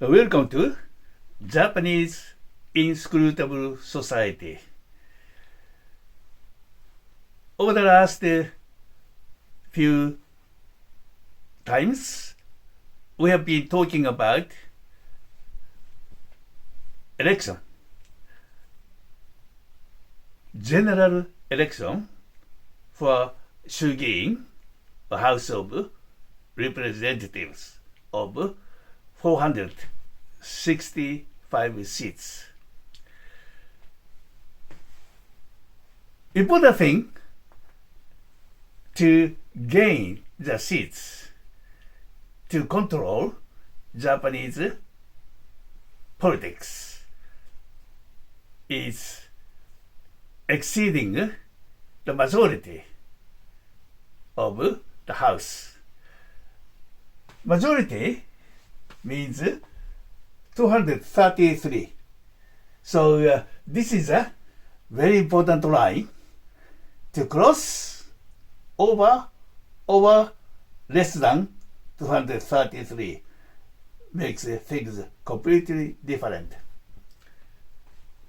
Welcome to Japanese Inscrutable Society. Over the last few times, we have been talking about election, general election for Shugin, the House of Representatives of 465 seats. Important thing to gain the seats to control Japanese politics is exceeding the majority of the House. Majority means 233. So this is a very important line to cross over less than 233 makes things completely different.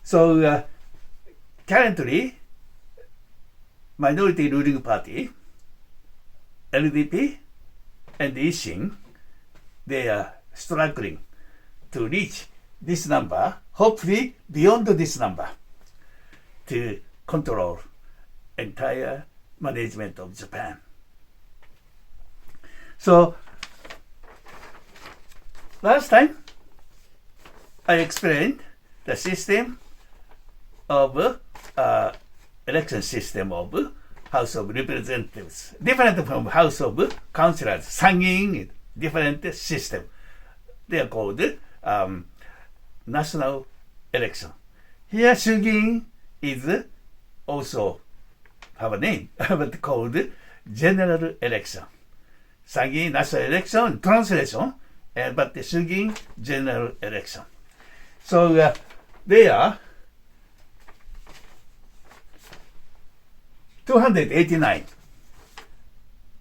So currently, minority ruling party, LDP and Ishin, they are struggling to reach this number, hopefully beyond this number, to control entire management of Japan. So last time I explained the system of election system of House of Representatives, different from House of Councillors, Sangin, different system. They are called national election. Here, Shugin is also have a name, but called general election. Sangin national election, translation, but the Shugin general election. So they are 289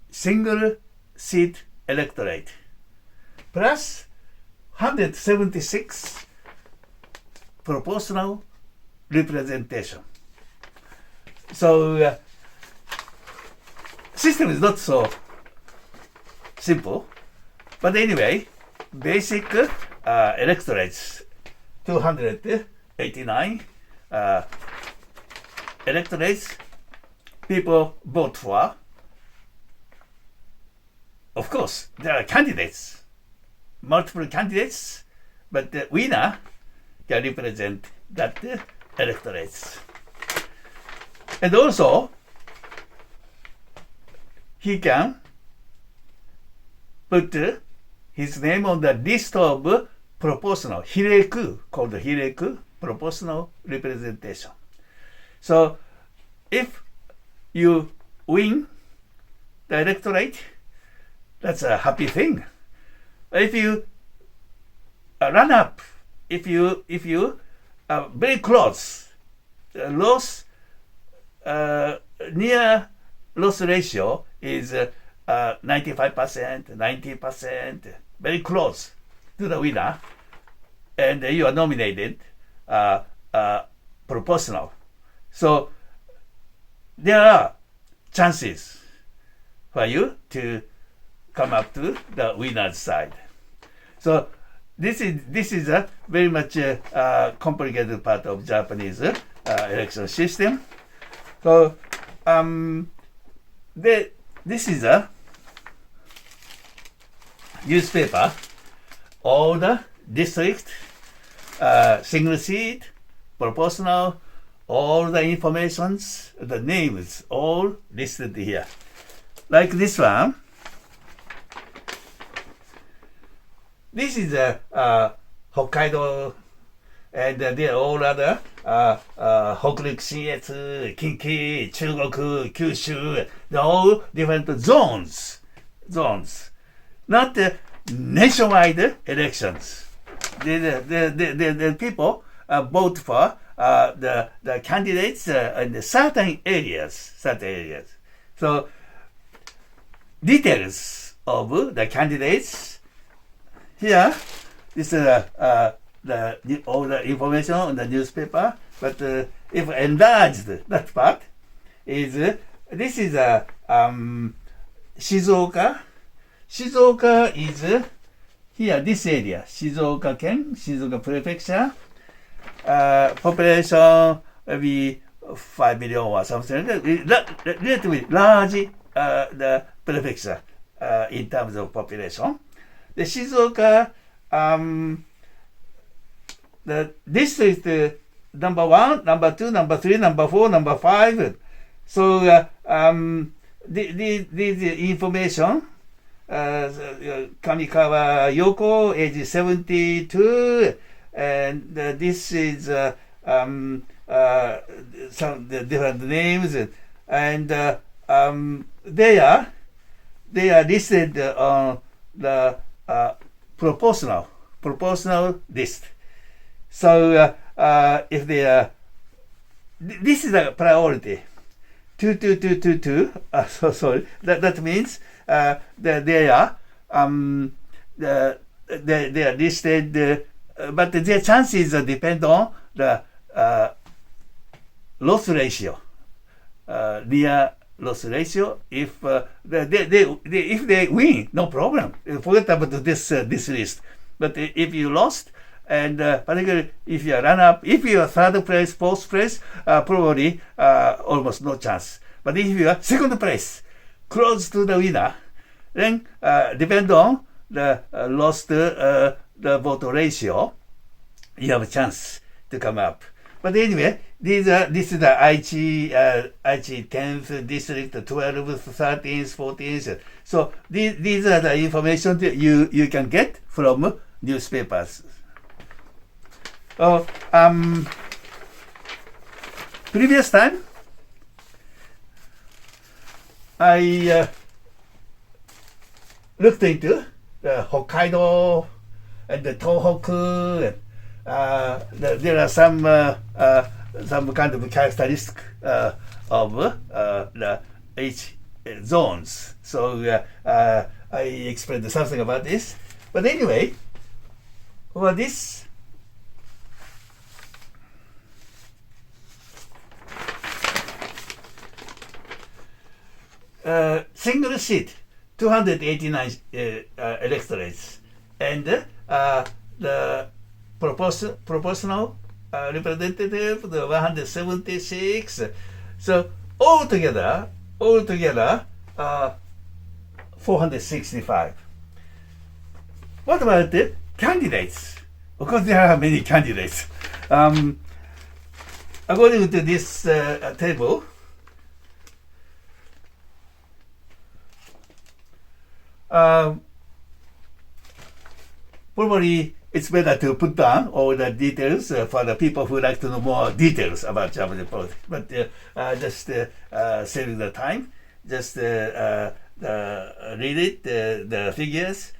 single seat electorate plus 176 proportional representation. So system is not so simple, but anyway, basic electorates 289 electorates people vote for. Of course, there are candidates, multiple candidates, but the winner can represent that electorates. And also, he can put his name on the list of proportional, hireku, called hireku, proportional representation. So, if you win the electorate, that's a happy thing. If you run up, if you are very close, loss near loss ratio is 95%, 90%, very close to the winner, and you are nominated proportional. So there are chances for you to come up to the winner's side. So this is a very much complicated part of Japanese election system. So this is a newspaper. All the district, single seat, proportional, all the informations, the names, all listed here. Like this one. This is Hokkaido, and there are all other Hokkaido, Shinetsu, Kinki, Chugoku, Kyushu, they're all different zones. Not nationwide elections. The people vote for the candidates in certain areas. So details of the candidates here this is all the information on the newspaper. But if enlarged, that part is this is Shizuoka. Shizuoka is here, this area, Shizuoka Ken, Shizuoka Prefecture. Population maybe 5 million or something. Relatively large the prefecture in terms of population. The Shizuoka, the district number 1, number 2, number 3, number 4, number 5. So this information, Kamikawa Yoko, age 72, and this is some the different names, and they are listed on the proportional list. So if they are, this is a priority. 2. So sorry. That means that they are they are listed, but their chances depend on the loss ratio, near loss ratio. If if they win, no problem. Forget about this list. But if you lost, and particularly if you are run up, if you are third place, fourth place, probably almost no chance. But if you are second place, close to the winner, then depend on the lost the vote ratio, you have a chance to come up. But anyway, this is the Aichi 10th district, 12th, 13th, 14th. So these are the information that you can get from newspapers. Previous time, I looked into the Hokkaido and the Tohoku. There are some kind of characteristic of the each zones. So I explained something about this. But anyway, for this, single seat, 289 electorates, and the proportional representative, the 176. So altogether 465. What about the candidates? Of course, there are many candidates. According to this table, probably it's better to put down all the details for the people who like to know more details about Japanese politics. But just saving the time, just read it, the figures.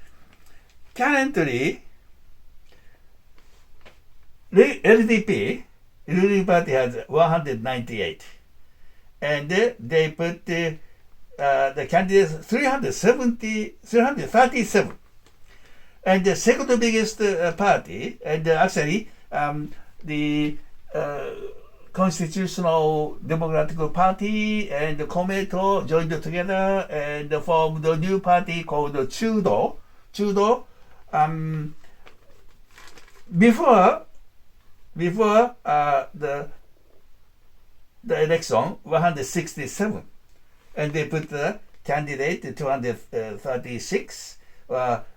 Currently, LDP, ruling party, has 198, and they put the candidates 337. And the second biggest party, and actually the Constitutional Democratic Party and the Komeito joined together and formed a new party called Chudo. Before the election, 167, and they put the candidate 236.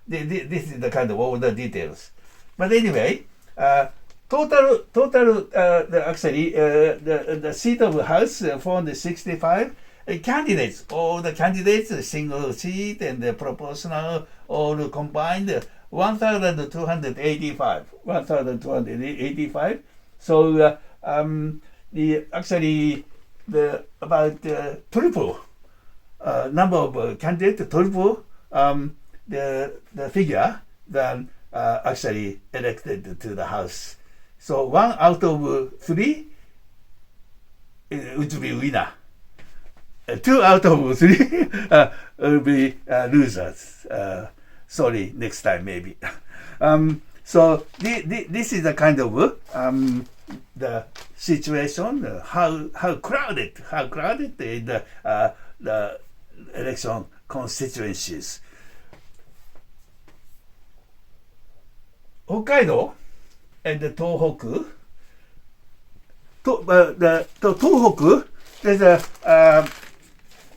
This is the kind of all the details. But anyway, total the seat of the House 465 candidates. All the candidates, single seat and the proportional, all combined 1,285. 1,285. So the about triple number of candidates, triple. The figure than actually elected to the House. So 1 out of 3 would be winner. 2 out of 3 will be losers. Sorry, next time maybe. So this is the kind of the situation, how crowded is the election constituencies. 北海道 and 東北東北 there's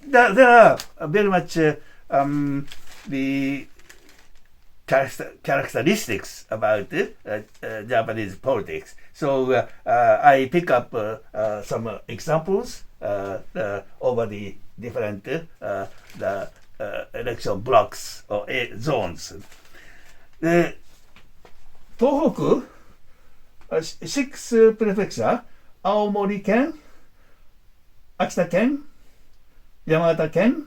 there are very much the characteristics about Japanese politics. So I pick up some examples over the different the election blocks or zones. The 東北 6 prefecture 青森県、秋田県、山形県、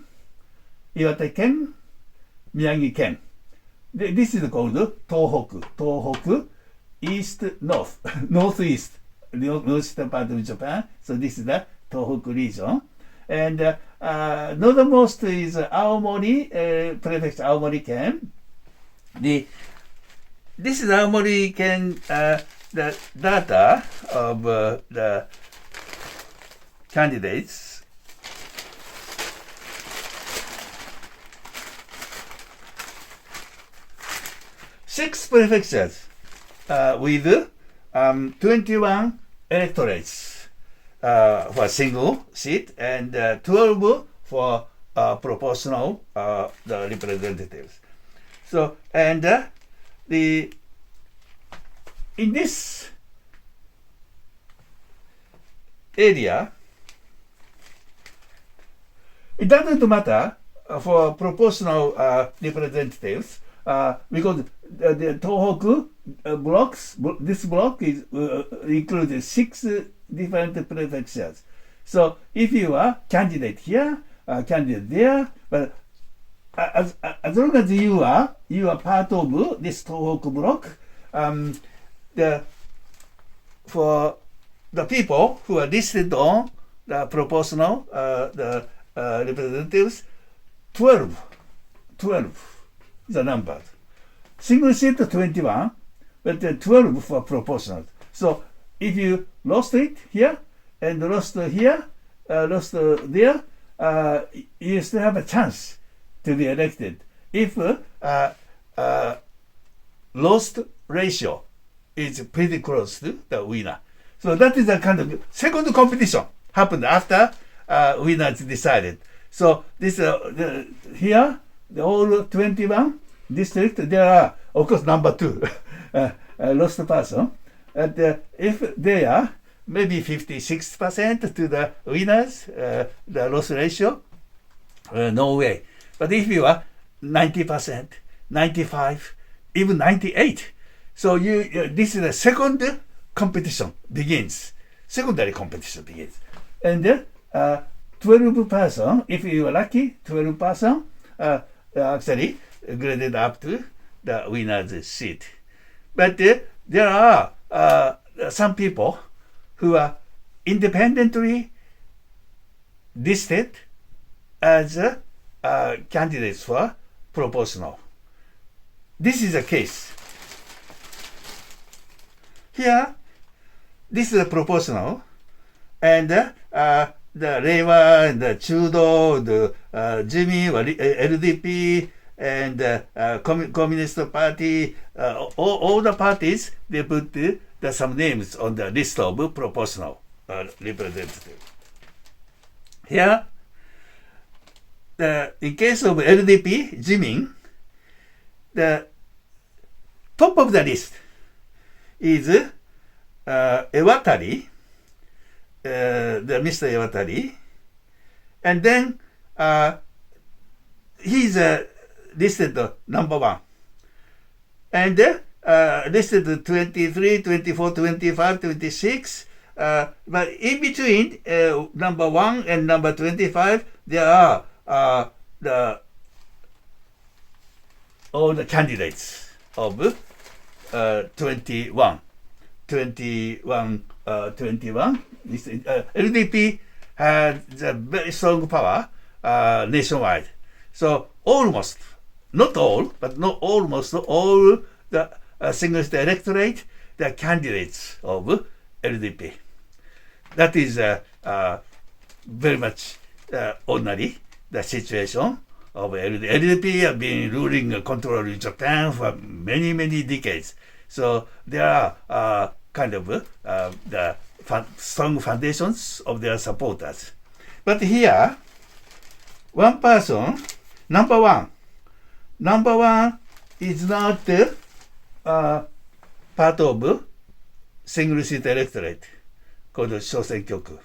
岩手県、宮城県。This is called 東北 East North Northeast Northeastern part of Japan. So this is the 東北 region. And northernmost is 青森 prefecture 青森県。This is 青森県 the data of the candidates. Six prefectures with 21 electorates for a single seat and 12 for proportional the representatives. So and in this area, it doesn't matter for proportional representatives because the Tohoku blocks, this block is includes 6 different prefectures. So if you are candidate here, candidate there, but as long as you are part of this Tohoku block, for the people who are listed on the proportional the representatives, 12 is the number. Single seat 21, but 12 for proportional. So if you lost it here and lost here, lost there, you still have a chance to be elected. If lost ratio is pretty close to the winner. So that is a kind of second competition happened after winner is decided. So this here, the all 21 district, there are of course number 2 lost person. And if they are maybe 56% to the winners, the loss ratio, no way. But if you are 90%, 95, even 98, so this is the second competition begins. Secondary competition begins, and 12 person. If you are lucky, 12 person actually graded up to the winner's seat. But there are some people who are independently listed as candidates for proportional. This is a case. Here, this is a proportional, and the Reiwa, the Chudo, the Jimmy, LDP, and Communist Party, all the parties, they put some names on the list of proportional representative. Here, in case of LDP, Jimin, the top of the list is Iwatari, the Mr. Iwatari, and then he's listed number 1, and listed 23, 24, 25, 26. But in between number 1 and number 25, there are all the candidates of 21. LDP has a very strong power nationwide. So almost, not all, but not almost all the single seat electorate, the candidates of LDP. That is very much ordinary the situation of LDP. LDP have been ruling, controlling Japan for many, many decades. So there are kind of the strong foundations of their supporters. But here, one person, number one is not part of single seat electorate called 小選挙区.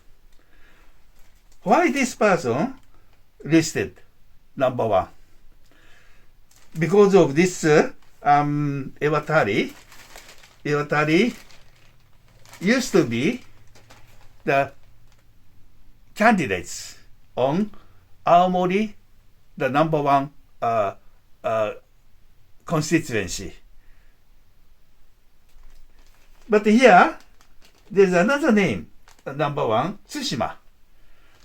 Why this person listed number one? Because of this Iwatari used to be the candidates on Aomori, the number one constituency. But here, there's another name, number one, Tsushima.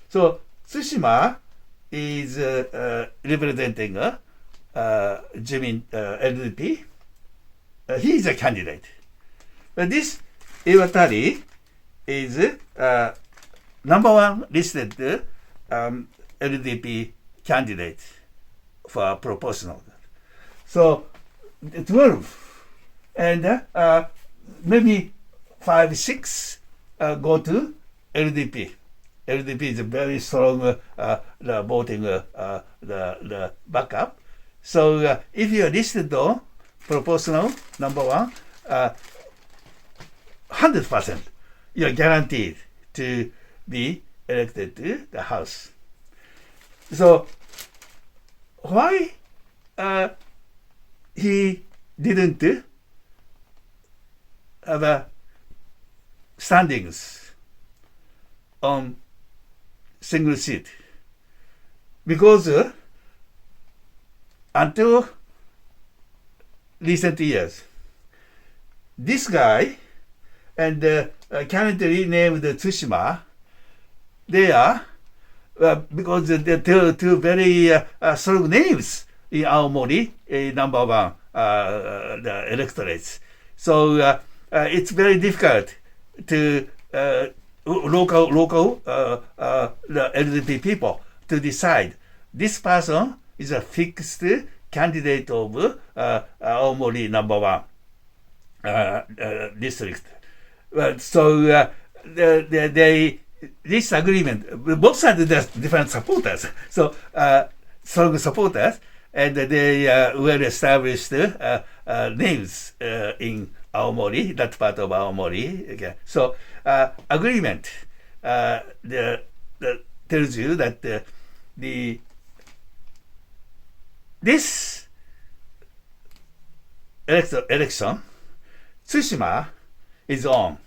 So Tsushima is representing Jimin LDP. He is a candidate. But this Iwatari is number one listed LDP candidate for proportional. So 12 and maybe 5, 6 go to LDP. LDP is a very strong voting the backup. So if you are listed on proportional number one, 100% you are guaranteed to be elected to the House. So why he didn't have standings on single seat? Because until recent years, this guy and currently named Tsushima, they are because they're two very strong names in Aomori, number one the electorates. So it's very difficult to local the LDP people to decide this person is a fixed candidate of Aomori number one district. So this agreement, both sides have different supporters. So strong supporters, and they well established names in Aomori, that part of Aomori. Okay. So agreement tells you that this election, Tsushima is on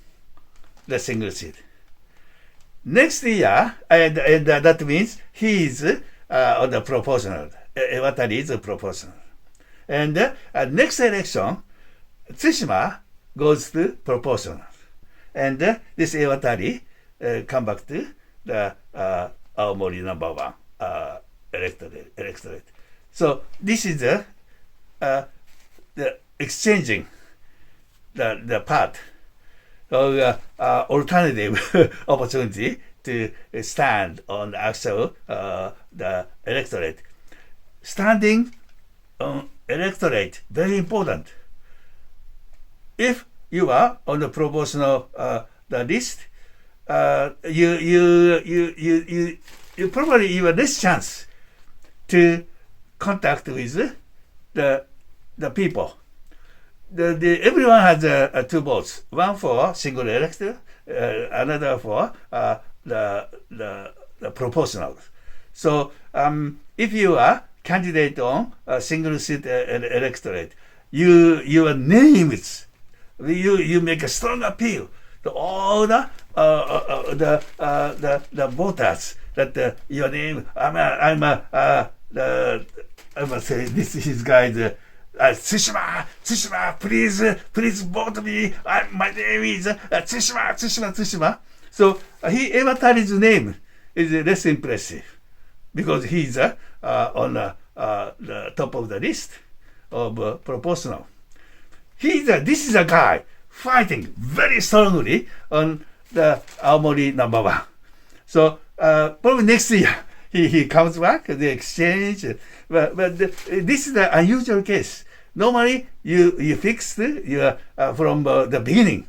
the single seat. Next year, and that means he is on the proportional. Iwatari is proportional. And next election, Tsushima goes to proportional. And this Iwatari come back to the Aomori number one electorate. So this is the exchanging the part of alternative opportunity to stand on the actual the electorate. Standing on electorate, very important. If you are on the proportional the list, you probably have less chance to contact with the people. Everyone has two votes. One for single elector, another for the proportional. So if you are candidate on a single seat electorate, your names, you make a strong appeal to all the voters that your name. I'm say this is guys. Tsushima, please vote me. My name is Tsushima. So Iwatari's name is less impressive because he's on the top of the list of proportional. this is a guy fighting very strongly on the Aomori #1. So probably next year he comes back, they exchange. But this is the unusual case. Normally you fix from the beginning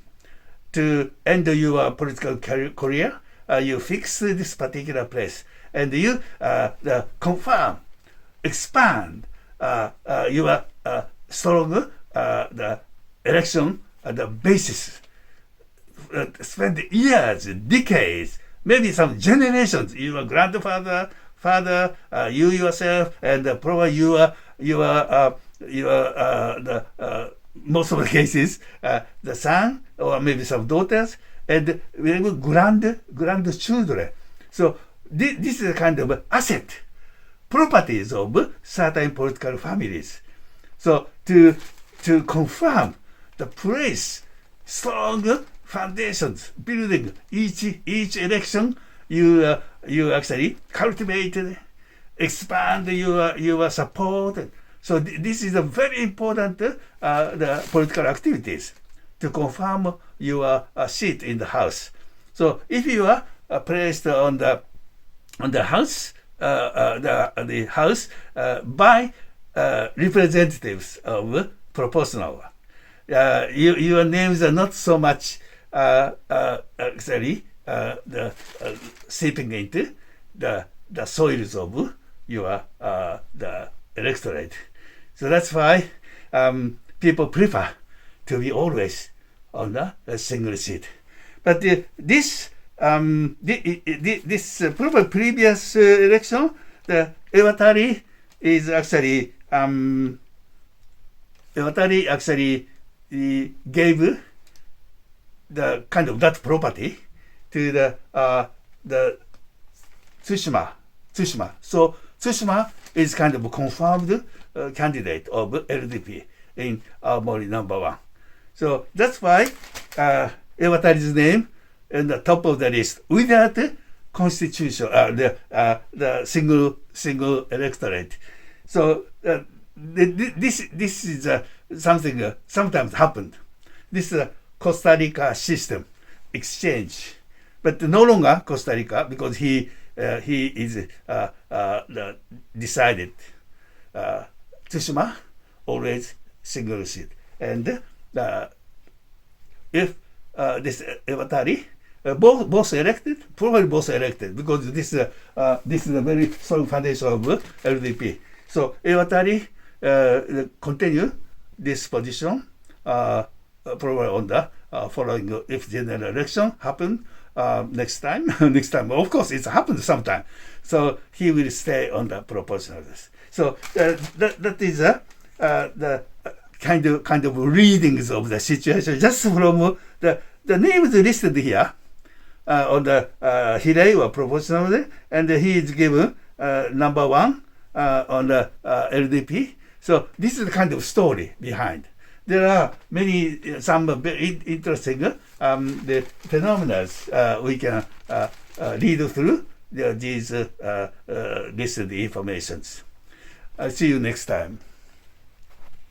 to end your political career. You fix this particular place, and you confirm, expand your strong the election the basis. Spend years, decades, maybe some generations. Your grandfather, father, you yourself, and probably most of the cases, the son or maybe some daughters, and very grandchildren. So this is a kind of asset, properties of certain political families. So to confirm the place, strong foundations, building each election, you actually cultivate, expand your support. So this is a very important the political activities to confirm your seat in the House. So if you are placed on the House, the House by representatives of proportional, your names are not so much actually seeping into the soils of your the electorate. So that's why people prefer to be always on a single seat. But this probably previous election, the Iwatari is actually Iwatari actually gave the kind of that property to the Tsushima. So Tsushima is kind of a confirmed candidate of LDP in Aomori #1. So that's why Iwatari's name in the top of the list without constitution, the single electorate. So this is something sometimes happened. This is a Costa Rica system exchange, but no longer Costa Rica because he is decided. Tsushima always single seat, and if this Iwatari both elected, probably both elected because this is a very strong foundation of LDP. So Iwatari continue this position probably on the following if general election happen next time. Next time, of course, it's happened sometime. So he will stay on the proportional list. So that is the kind of readings of the situation just from the names listed here on the Hirei proportionally, and he is given #1 on the LDP. So this is the kind of story behind. There are some very interesting the phenomena we can read through these listed informations. I'll see you next time.